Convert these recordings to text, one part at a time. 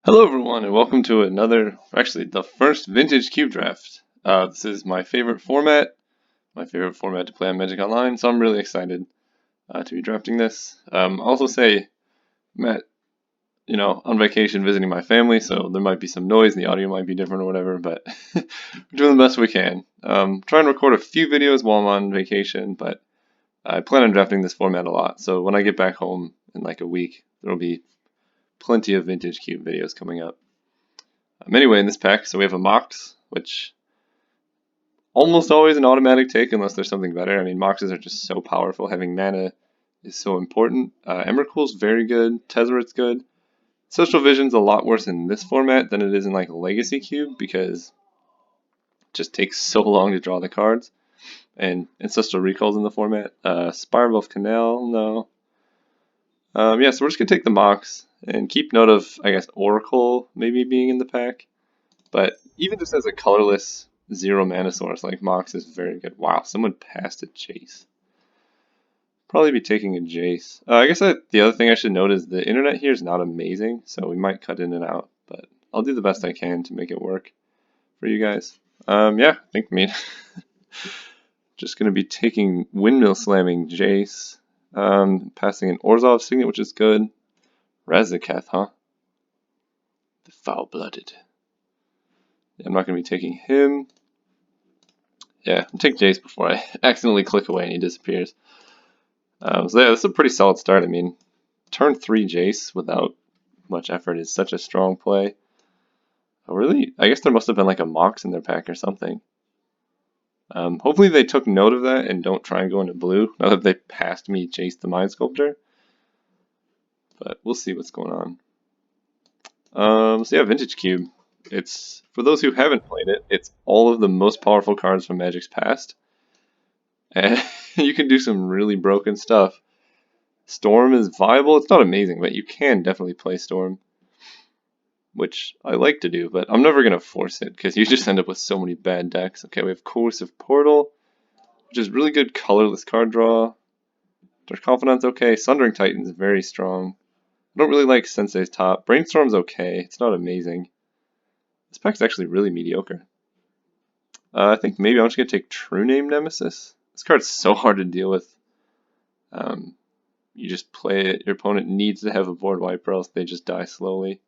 Hello everyone and welcome to actually the first vintage cube draft. This is my favorite format to play on Magic Online, so I'm really excited to be drafting this. I'll also say, Matt, on vacation visiting my family, so there might be some noise and the audio might be different or whatever, but we're doing the best we can. Trying to record a few videos while I'm on vacation, but I plan on drafting this format a lot, so when I get back home in like a week, there'll be plenty of vintage cube videos coming up. Anyway, in this pack, so we have a Mox, which almost always an automatic take unless there's something better. I mean, Moxes are just so powerful. Having mana is so important. Emrakul's very good. Tezzeret's good. Social Vision's a lot worse in this format than it is in like Legacy Cube because it just takes so long to draw the cards. And Ancestral Recall's in the format. Spiral of Canal, no. Yeah, so we're just going to take the Mox and keep note of, I guess, Oracle maybe being in the pack. But even just as a colorless zero mana source, like Mox is very good. Wow, someone passed a Jace. Probably be taking a Jace. I guess the other thing I should note is the internet here is not amazing, so we might cut in and out. But I'll do the best I can to make it work for you guys. Yeah, I think just going to be taking Windmill Slamming Jace. Passing an Orzhov Signet, which is good. Razaketh, huh? The Foul-Blooded. Yeah, I'm not going to be taking him. Yeah, I'll take Jace before I accidentally click away and he disappears. So yeah, this is a pretty solid start. I mean, turn 3 Jace without much effort is such a strong play. Really, I guess there must have been like a Mox in their pack or something. Hopefully they took note of that and don't try and go into blue now that they passed me Jace the Mind Sculptor. But we'll see what's going on. So yeah, Vintage Cube. It's, for those who haven't played it, it's all of the most powerful cards from Magic's past. And you can do some really broken stuff. Storm is viable. It's not amazing, but you can definitely play Storm, which I like to do, but I'm never going to force it because you just end up with so many bad decks. Okay, we have Coercive Portal, which is really good colorless card draw. Dark Confidant's okay. Sundering Titan's very strong. I don't really like Sensei's Top. Brainstorm's okay. It's not amazing. This pack's actually really mediocre. I think maybe I'm just going to take True Name Nemesis. This card's so hard to deal with. You just play it. Your opponent needs to have a board wipe or else they just die slowly.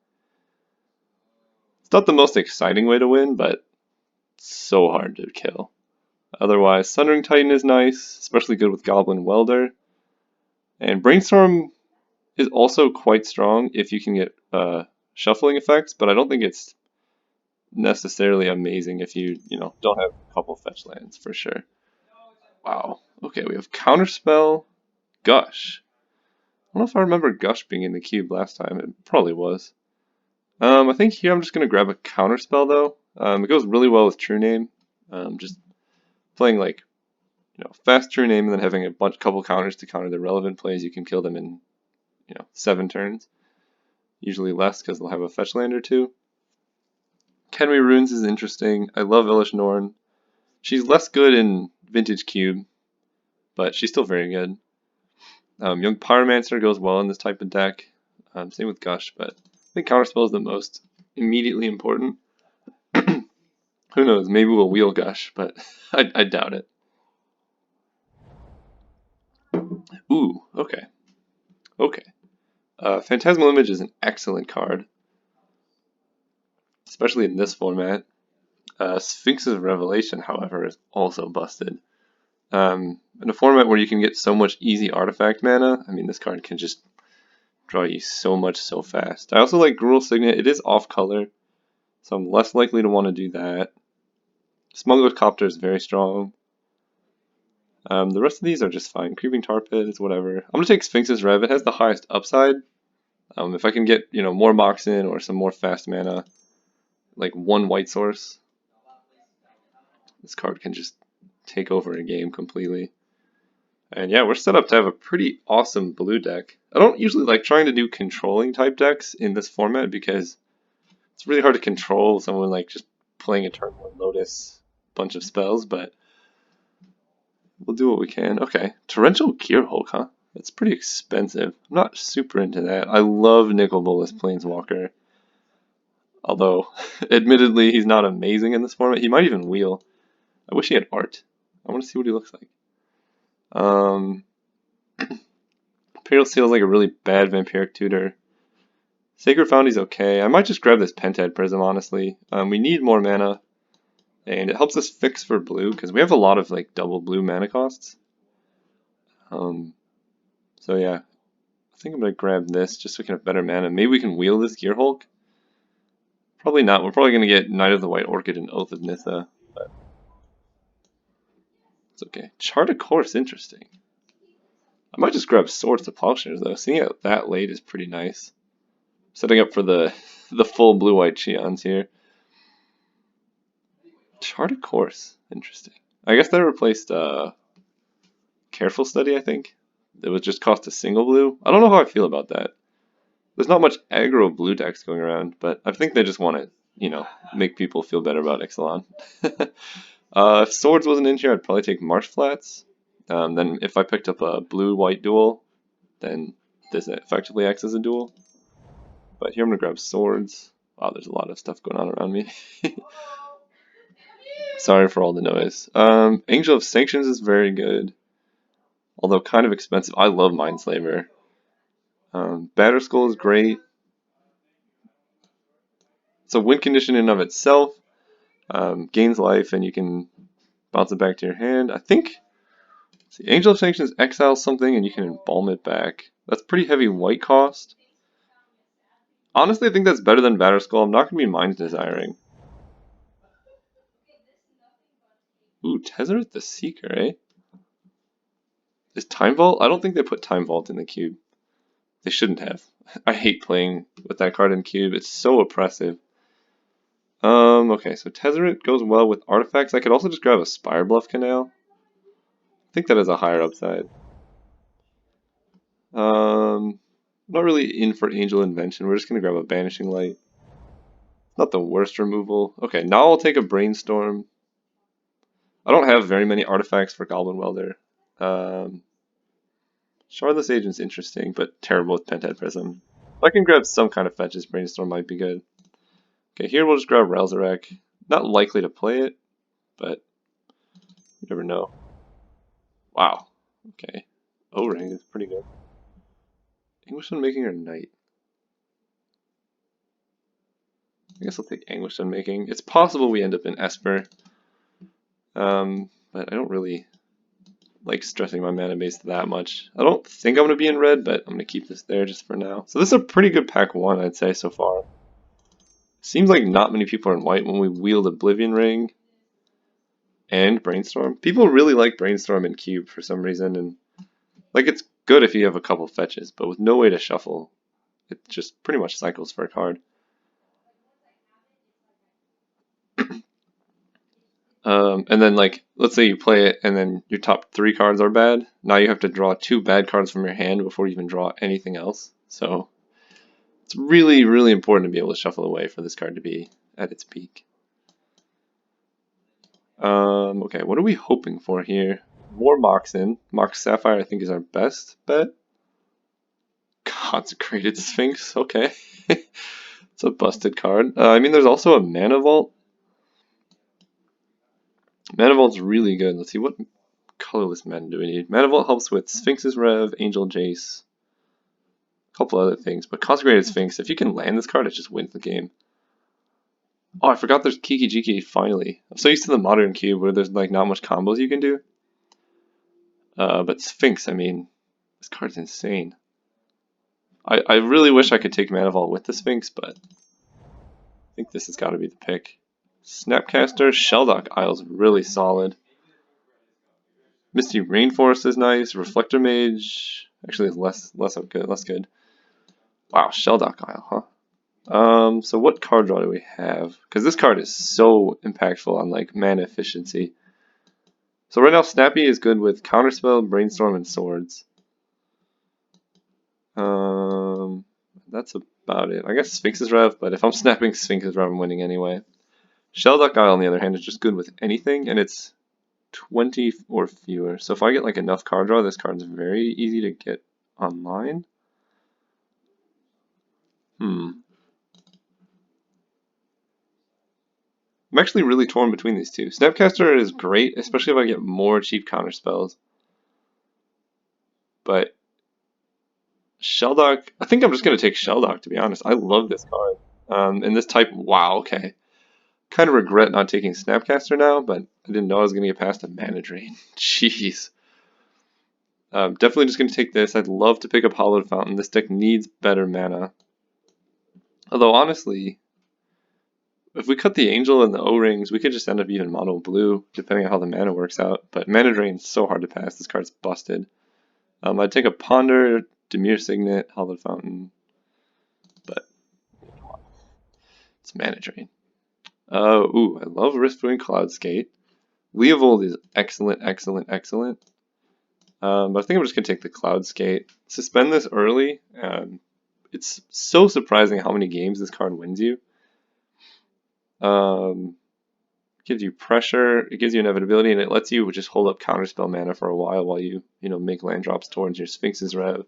It's not the most exciting way to win, but it's so hard to kill. Otherwise, Sundering Titan is nice, especially good with Goblin Welder. And Brainstorm is also quite strong if you can get shuffling effects, but I don't think it's necessarily amazing if you don't have a couple fetch lands for sure. Wow. Okay, we have Counterspell, Gush. I don't know if I remember Gush being in the cube last time. It probably was. I think here I'm just going to grab a Counterspell though. It goes really well with True Name. Just playing like, fast True Name and then having a couple counters to counter the relevant plays. You can kill them in, 7 turns. Usually less because they'll have a fetch land or two. Kenri Runes is interesting. I love Elish Norn. She's less good in Vintage Cube, but she's still very good. Young Pyromancer goes well in this type of deck. Same with Gush, but I think Counterspell is the most immediately important. Who knows, maybe we'll wheel Gush, but I doubt it. Ooh, okay. Okay. Phantasmal Image is an excellent card, especially in this format. Sphinx's Revelation, however, is also busted. In a format where you can get so much easy artifact mana, I mean, this card can just draw you so much so fast. I also like Gruul Signet. It is off color, so I'm less likely to want to do that. Smuggler's Copter is very strong. The rest of these are just fine. Creeping Tar Pit is whatever. I'm going to take Sphinx's Rev. It has the highest upside. If I can get, more Mox in or some more fast mana, like one white source, this card can just take over a game completely. And yeah, we're set up to have a pretty awesome blue deck. I don't usually like trying to do controlling type decks in this format because it's really hard to control someone like just playing a turn 1 Lotus bunch of spells, but we'll do what we can. Okay, Torrential Gearhulk, huh? That's pretty expensive. I'm not super into that. I love Nicol Bolas Planeswalker. Although, admittedly, he's not amazing in this format. He might even wheel. I wish he had art. I want to see what he looks like. Imperial Seal is like a really bad Vampiric Tutor. Sacred Foundy's okay. I might just grab this Pentad Prism, honestly. We need more mana, and it helps us fix for blue, because we have a lot of like double blue mana costs. So yeah, I think I'm going to grab this just so we can have better mana. Maybe we can wheel this Gear Hulk. Probably not. We're probably going to get Knight of the White Orchid and Oath of Nissa, but it's okay. Chart a Course, interesting. I might just grab Swords to Plowshares though. Seeing it that late is pretty nice. Setting up for the full blue-white Cheons here. Chart a Course, interesting. I guess that replaced Careful Study, I think. It would just cost a single blue. I don't know how I feel about that. There's not much aggro blue decks going around, but I think they just want to, you know, make people feel better about Ixalan. If Swords wasn't in here, I'd probably take Marsh Flats. Then if I picked up a blue-white duel, then this effectively acts as a duel. But here I'm going to grab Swords. Wow, there's a lot of stuff going on around me. Sorry for all the noise. Angel of Sanctions is very good, although kind of expensive. I love Mindslaver. Batterskull is great. It's a win condition in and of itself. Gains life and you can bounce it back to your hand. I think see, Angel of Sanctions exiles something and you can embalm it back. That's pretty heavy white cost. Honestly, I think that's better than Batterskull. I'm not going to be Mind Desiring. Ooh, Tezzeret the Seeker, eh? Is Time Vault? I don't think they put Time Vault in the cube. They shouldn't have. I hate playing with that card in cube. It's so oppressive. Okay, so Tezzeret goes well with artifacts. I could also just grab a Spire Bluff Canal. I think that has a higher upside. Not really in for Angel Invention. We're just gonna grab a Banishing Light. Not the worst removal. Okay, now I'll take a Brainstorm. I don't have very many artifacts for Goblin Welder. Shardless Agent's interesting, but terrible with Pentad Prism. If I can grab some kind of fetches, Brainstorm might be good. Okay, here we'll just grab Relzarek. Not likely to play it, but you never know. Wow. Okay. O-Ring is pretty good. English Unmaking or Knight? I guess I'll take English Unmaking. It's possible we end up in Esper. But I don't really like stressing my mana base that much. I don't think I'm going to be in red, but I'm going to keep this there just for now. So this is a pretty good pack 1, I'd say, so far. Seems like not many people are in white when we wield Oblivion Ring and Brainstorm. People really like Brainstorm in cube for some reason, and like it's good if you have a couple fetches, but with no way to shuffle, it just pretty much cycles for a card. And then like, let's say you play it and then your top 3 cards are bad. Now you have to draw 2 bad cards from your hand before you even draw anything else. So it's really, really important to be able to shuffle away for this card to be at its peak. Okay, what are we hoping for here? More Moxen. Mox Sapphire I think is our best bet. Consecrated Sphinx, okay. It's a busted card. I mean, there's also a Mana Vault. Mana Vault's really good. Let's see, what colorless mana do we need? Mana Vault helps with Sphinx's Rev, Angel Jace, a couple other things. But Consecrated Sphinx, if you can land this card, it just wins the game. Oh, I forgot there's Kiki Jiki, finally. I'm so used to the modern cube where there's like not much combos you can do. But Sphinx, I mean, this card's insane. I really wish I could take Mana Vault with the Sphinx, but I think this has got to be the pick. Snapcaster, Sheldock Isle's really solid. Misty Rainforest is nice. Reflector Mage actually is less good. Wow, Sheldock Isle, huh? So what card draw do we have? Because this card is so impactful on like mana efficiency. So right now Snappy is good with Counterspell, Brainstorm, and Swords. That's about it. I guess Sphinx's Rev, but if I'm snapping Sphinx's Rev, I'm winning anyway. Sheldock Isle, on the other hand, is just good with anything, and it's 20 or fewer. So if I get like enough card draw, this card's very easy to get online. actually really torn between these two. Snapcaster is great, especially if I get more cheap counter spells. But Sheldock, I think I'm just going to take Sheldock, to be honest. I love this card. And this type, wow, okay. Kind of regret not taking Snapcaster now, but I didn't know I was going to get past a Mana Drain. Jeez. Definitely just going to take this. I'd love to pick up Hallowed Fountain. This deck needs better mana. Although, honestly, if we cut the Angel and the O-Rings, we could just end up even mono blue, depending on how the mana works out. But Mana Drain's so hard to pass. This card's busted. I'd take a Ponder, Dimir Signet, Hallowed Fountain, but it's Mana Drain. Ooh, I love Riftwing Cloudskate. Leovold is excellent, excellent, excellent. But I think I'm just going to take the Cloudskate. Suspend this early. It's so surprising how many games this card wins you. Gives you pressure, it gives you inevitability, and it lets you just hold up counterspell mana for a while you make land drops towards your Sphinx's Rev,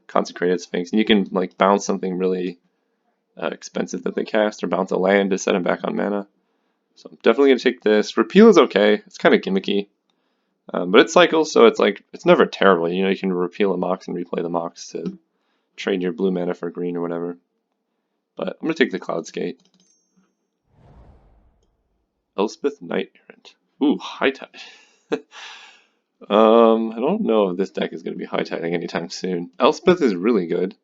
Consecrated Sphinx, and you can like bounce something really expensive that they cast, or bounce a land to set them back on mana. So I'm definitely gonna take this. Repeal is okay. It's kind of gimmicky, but it cycles, so it's never terrible. You can repeal a Mox and replay the Mox to trade your blue mana for green or whatever. But I'm gonna take the Cloudskate. Elspeth Knight Errant. Ooh, High Tide. I don't know if this deck is going to be high tiding anytime soon. Elspeth is really good.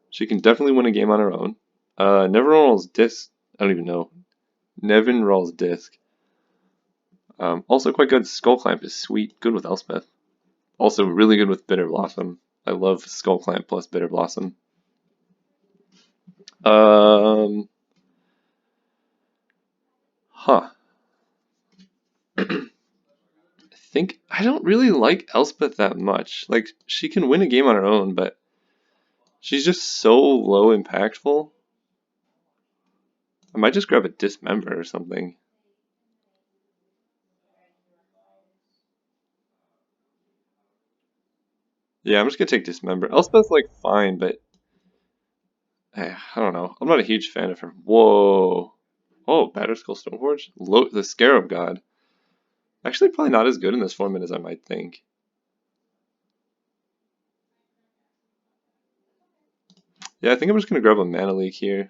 She can definitely win a game on her own. Nevinral's Disc. I don't even know. Nevinral's Disc. Also quite good. Skullclamp is sweet. Good with Elspeth. Also really good with Bitter Blossom. I love Skullclamp plus Bitter Blossom. Huh. I don't really like Elspeth that much. Like, she can win a game on her own, but she's just so low impactful. I might just grab a Dismember or something. Yeah, I'm just gonna take Dismember. Elspeth's like fine, but I don't know. I'm not a huge fan of her. Whoa. Oh, Batterskull Stoneforge? The Scarab God. Actually, probably not as good in this format as I might think. Yeah, I think I'm just gonna grab a Mana Leak here.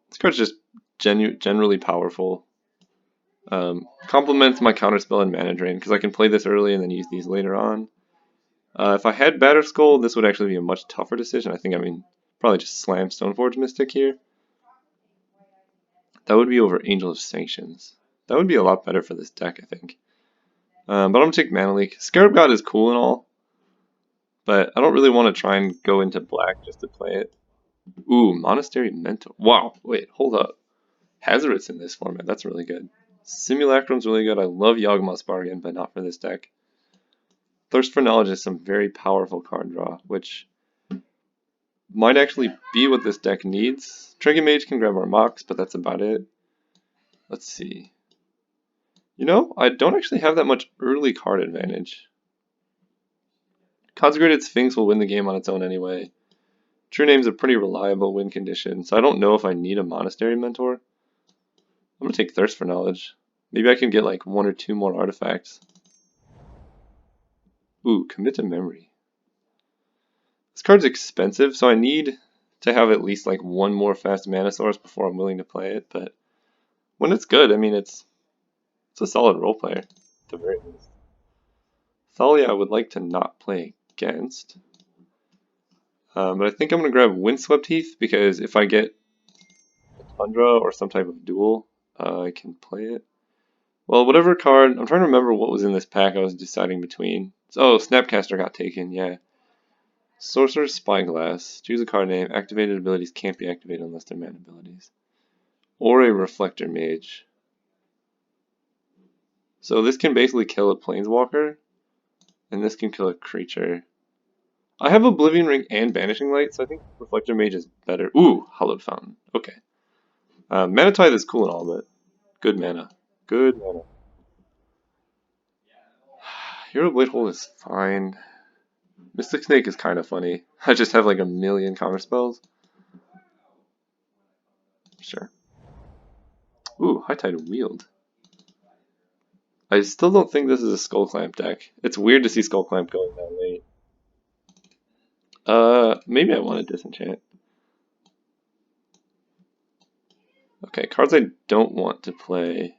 This card's just generally powerful. Complements my Counterspell and Mana Drain, because I can play this early and then use these later on. If I had Batterskull, this would actually be a much tougher decision. Probably just slam Stoneforge Mystic here. That would be over Angel of Sanctions. That would be a lot better for this deck, I think. But I'm going to take Mana Leak. Scarab God is cool and all, but I don't really want to try and go into black just to play it. Ooh, Monastery Mentor. Wow, wait, hold up. Hazoret's in this format. That's really good. Simulacrum's really good. I love Yawgmoth's Bargain, but not for this deck. Thirst for Knowledge is some very powerful card draw, which might actually be what this deck needs. Trinket Mage can grab our Mox, but that's about it. Let's see. I don't actually have that much early card advantage. Consecrated Sphinx will win the game on its own anyway. True Name's a pretty reliable win condition, so I don't know if I need a Monastery Mentor. I'm going to take Thirst for Knowledge. Maybe I can get like one or two more artifacts. Ooh, Commit to Memory. This card's expensive, so I need to have at least like one more fast mana source before I'm willing to play it, but when it's good, it's a solid role player, at the very least. Thalia I would like to not play against. But I think I'm going to grab Windswept Heath, because if I get a Tundra or some type of duel, I can play it. Well, whatever card, I'm trying to remember what was in this pack I was deciding between. Oh, Snapcaster got taken, yeah. Sorcerer's Spyglass. Choose a card name. Activated abilities can't be activated unless they're mana abilities. Or a Reflector Mage. So this can basically kill a Planeswalker, and this can kill a creature. I have Oblivion Ring and Banishing Light, so I think Reflector Mage is better. Ooh, Hallowed Fountain. Okay. Mana Tithe is cool and all, but good mana. Good mana. Hero Blade Hole is fine. Mystic Snake is kind of funny. I just have like a million counter spells. Sure. Ooh, High Tide Wield. I still don't think this is a Skull Clamp deck. It's weird to see Skull Clamp going that late. Maybe I want to disenchant. Okay, cards I don't want to play.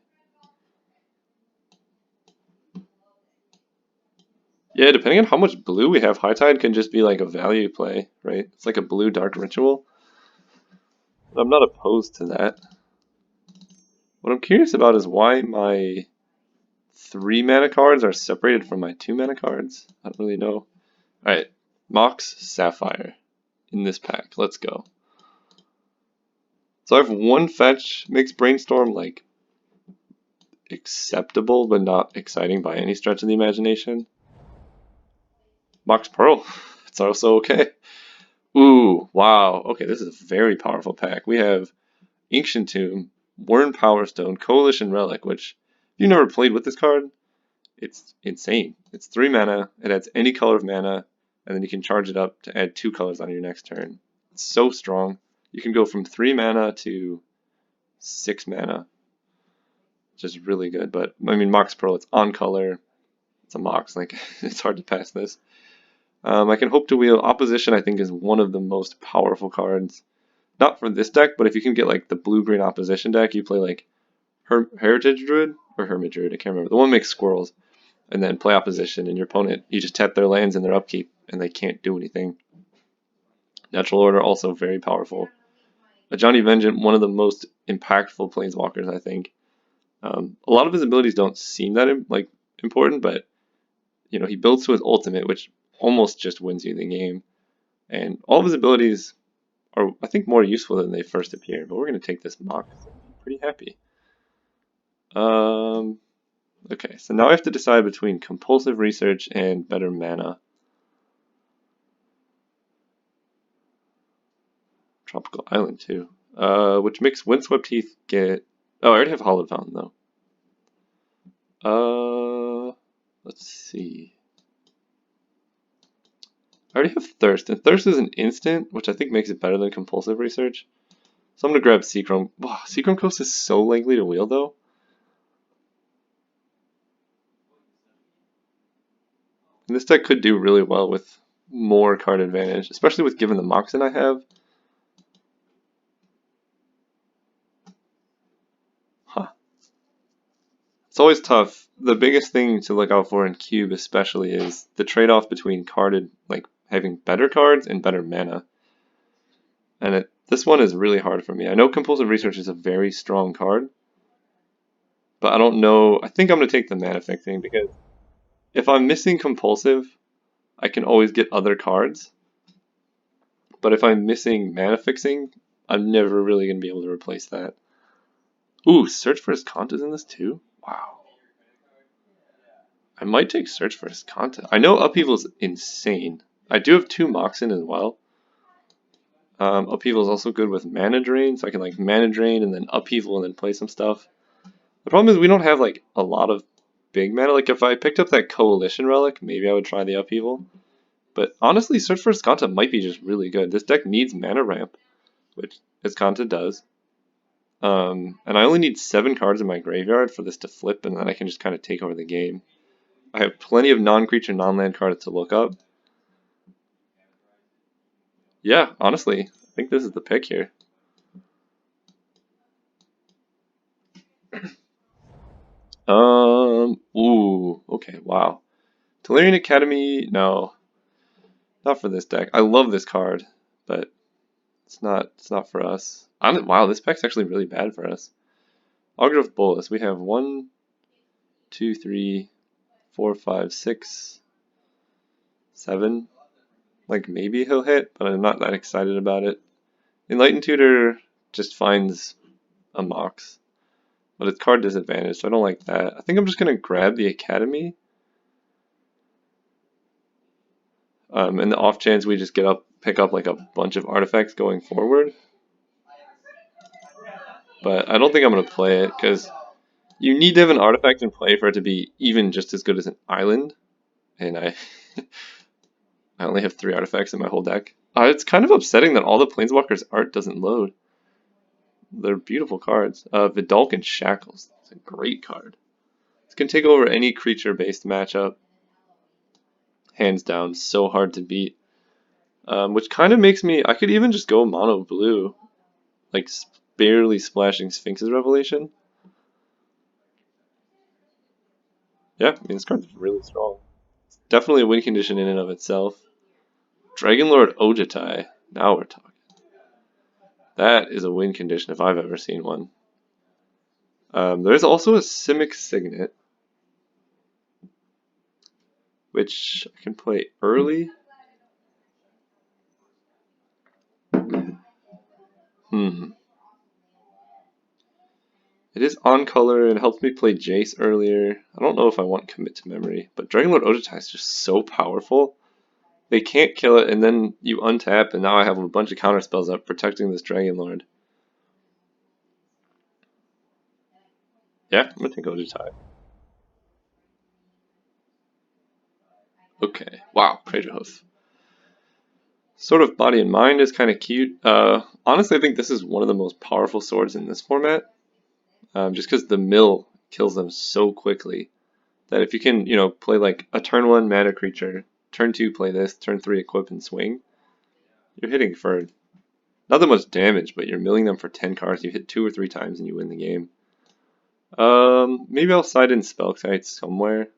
Yeah, depending on how much blue we have, High Tide can just be like a value play, right? It's like a blue Dark Ritual. I'm not opposed to that. What I'm curious about is why my 3 mana cards are separated from my 2 mana cards. I don't really know. Alright, Mox Sapphire in this pack. Let's go. So I have one fetch, makes Brainstorm like acceptable but not exciting by any stretch of the imagination. Mox Pearl, it's also okay. Ooh, wow. Okay, this is a very powerful pack. We have Ancient Tomb, Worn Power Stone, Coalition Relic, which if you've never played with this card, it's insane. It's 3 mana, it adds any color of mana, and then you can charge it up to add 2 colors on your next turn. It's so strong. You can go from 3 mana to 6 mana, which is really good. But I mean, Mox Pearl, it's on color. It's a Mox, like it's hard to pass this. I can hope to wheel. Opposition, I think, is one of the most powerful cards. Not for this deck, but if you can get like the blue-green opposition deck, you play like Heritage Druid or Hermit Druid, I can't remember. The one makes squirrels, and then play opposition, and your opponent, you just tap their lands in their upkeep, and they can't do anything. Natural Order, also very powerful. Ajani Vengeance, one of the most impactful planeswalkers, I think. A lot of his abilities don't seem that important, but you know, he builds to his ultimate, which almost just wins you the game. And all of his abilities are, I think, more useful than they first appear. But we're going to take this Mox. I'm pretty happy. Okay, so now I have to decide between Compulsive Research and Better Mana. Tropical Island, too. Which makes Windswept Heath get... Oh, I already have Hallowed Fountain, though. Let's see. I already have Thirst, and Thirst is an instant, which I think makes it better than Compulsive Research. So I'm going to grab Seachrome. Wow, Seachrome Coast is so likely to wheel, though. And this deck could do really well with more card advantage, especially with given the Moxen I have. Huh. It's always tough. The biggest thing to look out for in Cube especially is the trade-off between carded, like having better cards and better mana. And this one is really hard for me. I know Compulsive Research is a very strong card, but I don't know. I think I'm going to take the mana fixing because if I'm missing Compulsive, I can always get other cards. But if I'm missing mana fixing, I'm never really going to be able to replace that. Ooh, Search for Escanta is in this too? Wow. I might take Search for Escanta. I know Upheaval's insane. I do have 2 Moxen as well. Upheaval is also good with Mana Drain, so I can like Mana Drain and then Upheaval and then play some stuff. The problem is we don't have like a lot of big mana. Like if I picked up that Coalition Relic, maybe I would try the Upheaval. But honestly, Search for Escanta might be just really good. This deck needs Mana Ramp, which Escanta does. And I only need 7 cards in my graveyard for this to flip, and then I can just kind of take over the game. I have plenty of non-creature, non-land cards to look up. Yeah, honestly, I think this is the pick here. Ooh, okay, wow. Tolarian Academy, no. Not for this deck. I love this card, but it's not for us. Wow, this pack's actually really bad for us. Augur of Bolus, we have 1, 2, 3, 4, 5, 6, 7. Like maybe he'll hit, but I'm not that excited about it. Enlightened Tutor just finds a Mox, but it's card disadvantage, so I don't like that. I think I'm just gonna grab the Academy. And the off chance we just pick up like a bunch of artifacts going forward. But I don't think I'm gonna play it because you need to have an artifact in play for it to be even just as good as an island. And I I only have 3 artifacts in my whole deck. It's kind of upsetting that all the Planeswalkers art doesn't load. They're beautiful cards. Vidalcan Shackles. It's a great card. This can take over any creature-based matchup. Hands down, so hard to beat. Which kind of makes me... I could even just go mono blue. Like, barely splashing Sphinx's Revelation. Yeah, I mean, this card's really strong. It's definitely a win condition in and of itself. Dragonlord Ojutai. Now we're talking. That is a win condition if I've ever seen one. There's also a Simic Signet, which I can play early. It is on color and helps me play Jace earlier. I don't know if I want Commit to Memory, but Dragonlord Ojutai is just so powerful. They can't kill it, and then you untap, and now I have a bunch of counter spells up protecting this Dragonlord. Yeah, I'm gonna take Ojutai. Okay, wow, Craterhoof. Sort of Body and Mind is kind of cute. Honestly, I think this is one of the most powerful swords in this format. Just because the mill kills them so quickly that if you can, play like a turn 1 mana creature, turn 2 play this, turn 3 equip and swing, you're hitting for not that much damage, but you're milling them for 10 cards. You hit 2 or 3 times and you win the game. Maybe I'll side in Spellkite somewhere.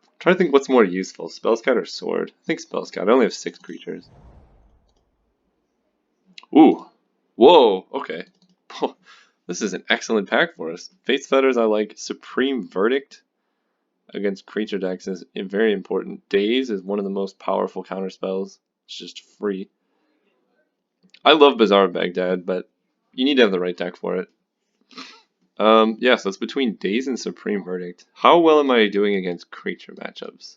I'm trying to think what's more useful, Spellscout or Sword. I think Spellscout. I only have 6 creatures. Ooh. Whoa, okay. This is an excellent pack for us. Fate's Fetters I like. Supreme Verdict against creature decks is very important. Daze is one of the most powerful counter spells. It's just free. I love Bazaar of Baghdad, but you need to have the right deck for it. Yeah, so it's between Daze and Supreme Verdict. How well am I doing against creature matchups?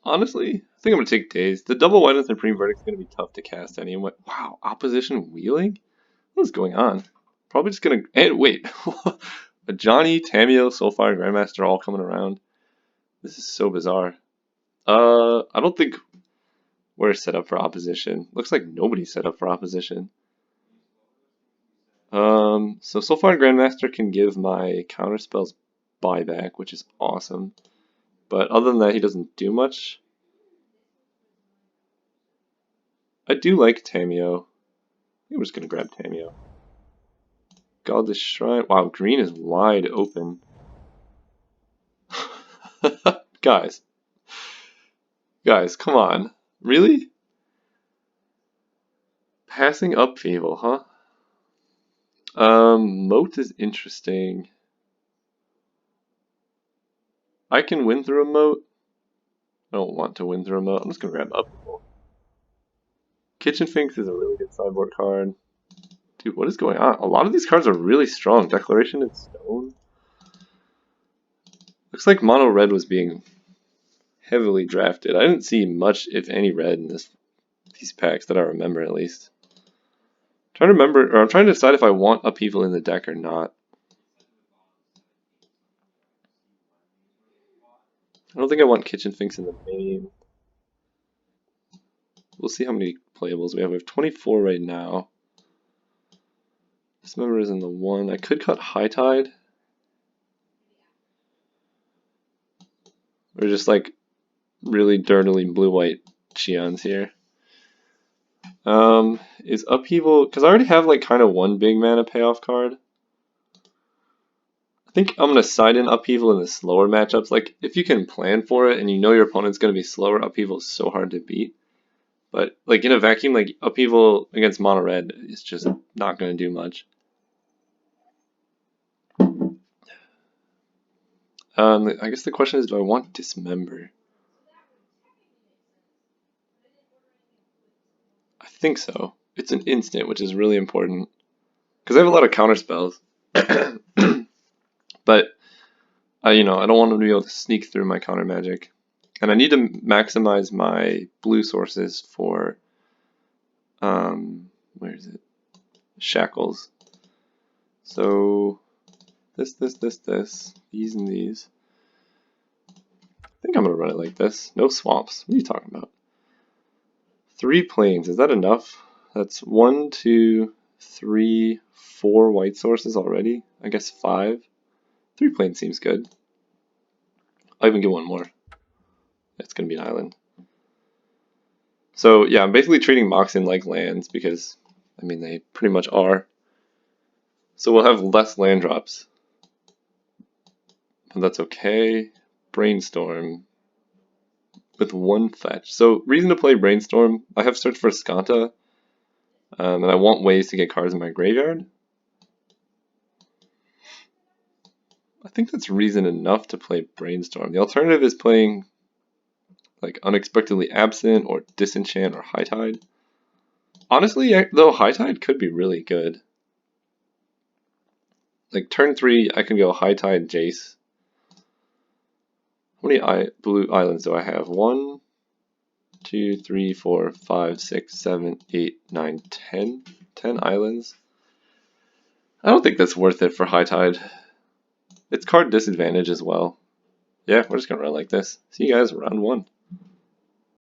Honestly, I think I'm going to take Daze. The double white and Supreme Verdict is going to be tough to cast anyway. Wow, opposition wheeling? What is going on? Probably just going to... And wait, a Johnny, Tamio, Soulfire, Grandmaster all coming around. This is so bizarre. I don't think we're set up for opposition. Looks like nobody's set up for opposition. So Soulfire Grandmaster can give my counterspells buyback, which is awesome. But other than that, he doesn't do much. I do like Tamio. I think we're just gonna grab Tamio. Godless Shrine. Wow, green is wide open. Guys. Guys, come on. Really? Passing Upheaval, huh? Moat is interesting. I can win through a moat. I don't want to win through a moat. I'm just gonna grab Upheaval. Kitchen Finks is a really good sideboard card. Dude, what is going on? A lot of these cards are really strong. Declaration in Stone. Looks like mono red was being heavily drafted. I didn't see much, if any, red in these packs that I remember at least. I'm trying to remember, or I'm trying to decide if I want Upheaval in the deck or not. I don't think I want Kitchen Finks in the main. We'll see how many playables we have. We have 24 right now. This member is in the 1. I could cut High Tide. Or just like really dirtily blue-white Cheons here. Is Upheaval, because I already have like kind of one big mana payoff card. I think I'm going to side in Upheaval in the slower matchups. Like, if you can plan for it and you know your opponent's going to be slower, Upheaval is so hard to beat. But, like, in a vacuum, like, Upheaval against mono red is just not going to do much. I guess the question is, do I want Dismember? I think so. It's an instant, which is really important. Because I have a lot of counter spells. But, I don't want them to be able to sneak through my counter magic. And I need to maximize my blue sources for, where is it? Shackles. So, This, these and these. I think I'm gonna run it like this. No swamps. What are you talking about? 3 plains, is that enough? That's 1, 2, 3, 4 white sources already. I guess 5. 3 plains seems good. I'll even get one more. It's gonna be an island. So yeah, I'm basically treating Moxen like lands because, I mean, they pretty much are. So we'll have less land drops. But that's okay. Brainstorm with 1 fetch. So reason to play Brainstorm, I have Search for Skanta, and I want ways to get cards in my graveyard. I think that's reason enough to play Brainstorm. The alternative is playing like Unexpectedly Absent or Disenchant or High Tide. Honestly, though, High Tide could be really good. Like turn 3, I can go High Tide Jace. How many blue islands do I have? 1, 2, 3, 4, 5, 6, 7, 8, 9, 10. 10 islands. I don't think that's worth it for High Tide. It's card disadvantage as well. Yeah, we're just gonna run like this. See you guys round 1.